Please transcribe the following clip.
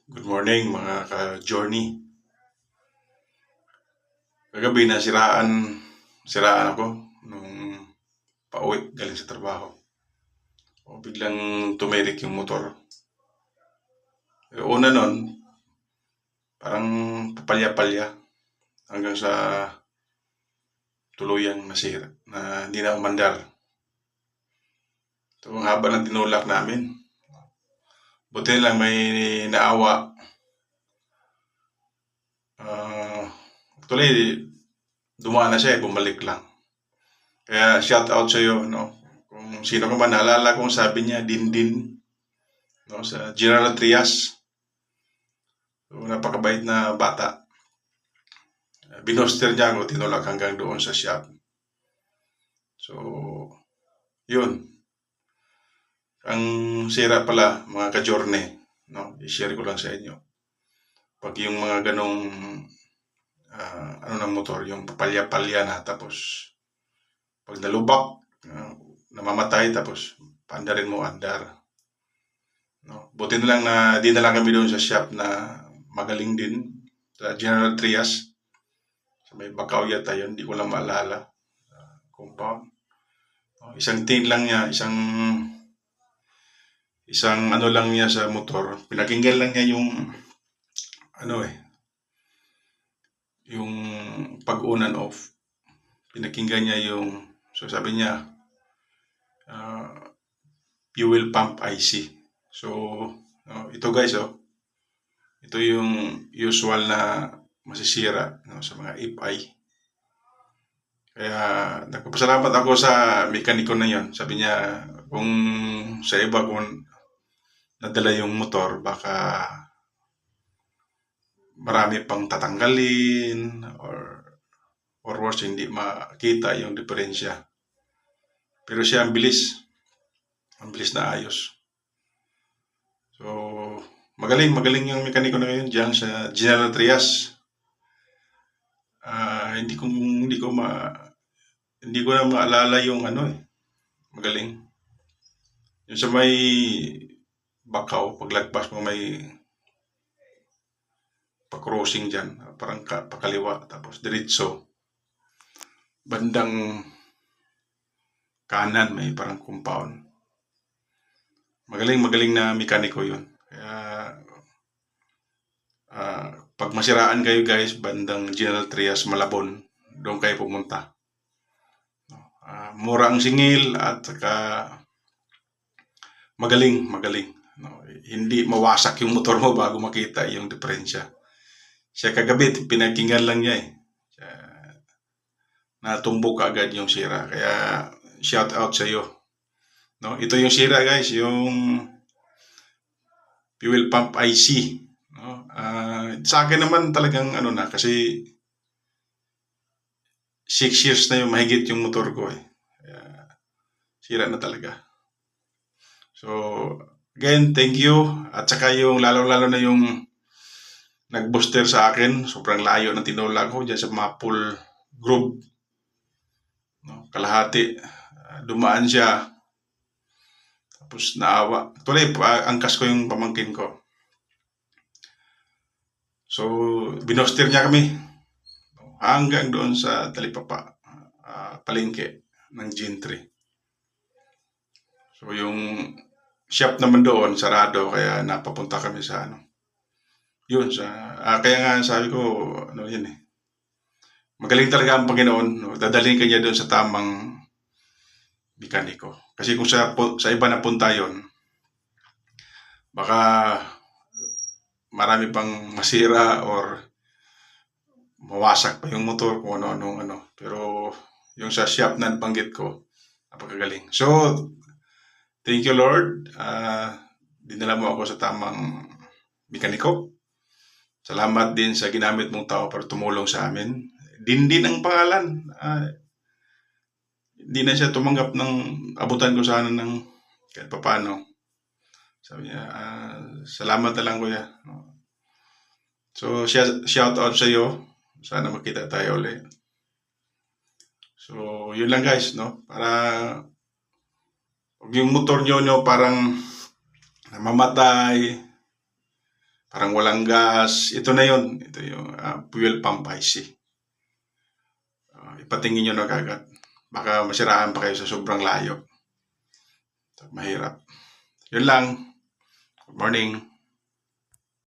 Good morning mga ka-journey. Kagabi siraan ako nung pauwi galing sa trabaho. Biglang tumirik yung motor. Una nun, parang papalya-palya hanggang sa tuluyang nasira na hindi na umandar. Ito ang haba ng tinulak namin. Buti lang may naawa. Actually, dumaan na siya, bumalik lang. Kaya shout out sa iyo, no? Kung sino ka man, naalala kong sabi niya, Dindin, no? Sa General Trias. So, napakabait na bata. Binoster niya ako, tinulak hanggang doon sa shop. So, yun. Ang sira pala, mga ka-journey, no? I-share ko lang sa inyo. Pag yung mga ganong ng motor, yung papalya-palya na, tapos pag nalubak, namamatay, tapos paandarin mo andar. No? Buti na lang na di na lang kami doon sa shop na magaling din, sa General Trias. Sa may Bacau yata yun, di ko lang maalala. Compound. Isang tin lang niya, isang ano lang niya sa motor. Pinakinggan lang niya yung yung pag-on and off. Pinakinggan niya yung, so sabi niya, fuel pump IC. So, ito guys, ito yung usual na masisira, no, sa mga FI. Kaya nagpapasalamat ako sa mekaniko na yon. Sabi niya, kung sa iba kung nadala yung motor, baka marami pang tatanggalin or worse, hindi makita yung diferensya. Pero siya ang bilis na ayos. So, magaling yung mekaniko na ngayon diyan sa General Trias. Hindi ko na maalala yung magaling. Yung sa may Bacau, paglagpas mo may pa-crossing dyan, parang pakaliwa, tapos diretso. Bandang kanan may parang compound. Magaling na mekaniko yun. Kaya pag masiraan kayo guys, bandang General Trias, Malabon, doon kayo pumunta. Mura ang singil at saka magaling. No? Hindi mawasak yung motor mo bago makita yung diferensya. Siya kagabi, pinakinggan lang niya natumbok agad yung sira. Kaya shout out sa iyo. No? Ito yung sira guys, yung fuel pump IC. No? Sa akin naman talagang kasi 6 years na yung mahigit yung motor ko Kaya, sira na talaga. So, again, thank you. At saka yung lalo na yung nag-booster sa akin, sobrang layo ng tinulak ko dyan sa Maple Grove. No, kalahati. Dumaan siya. Tapos naawa. Tuloy, angkas ko yung pamangkin ko. So, binoster niya kami. Hanggang doon sa Talipapa, palengke ng Gentry. So, yung shop naman doon, sarado, kaya napapunta kami sa yun, kaya nga sabi ko, yun magaling talaga ang Panginoon, dadalhin ka niya doon sa tamang mekaniko. Kasi kung sa iba na punta yun, baka marami pang masira or mawasak pa yung motor kung ano. Pero yung sa shop na nabanggit ko, napakagaling. So, thank you Lord. Dinala mo ako sa tamang mekaniko. Salamat din sa ginamit mong tao para tumulong sa amin. Dindin ang pangalan. Hindi na siya tumanggap ng abutan ko sana ng kahit paano. Sabi niya, salamat na lang kuya. So, shout out sa iyo. Sana makita tayo ulit. So, yun lang guys, no? Para yung motor nyo parang namamatay, parang walang gas. Ito na yun. Ito yung fuel pump IC. Ipatingin nyo na kagad. Baka masiraan pa kayo sa sobrang layo. Mahirap. Yun lang. Good morning.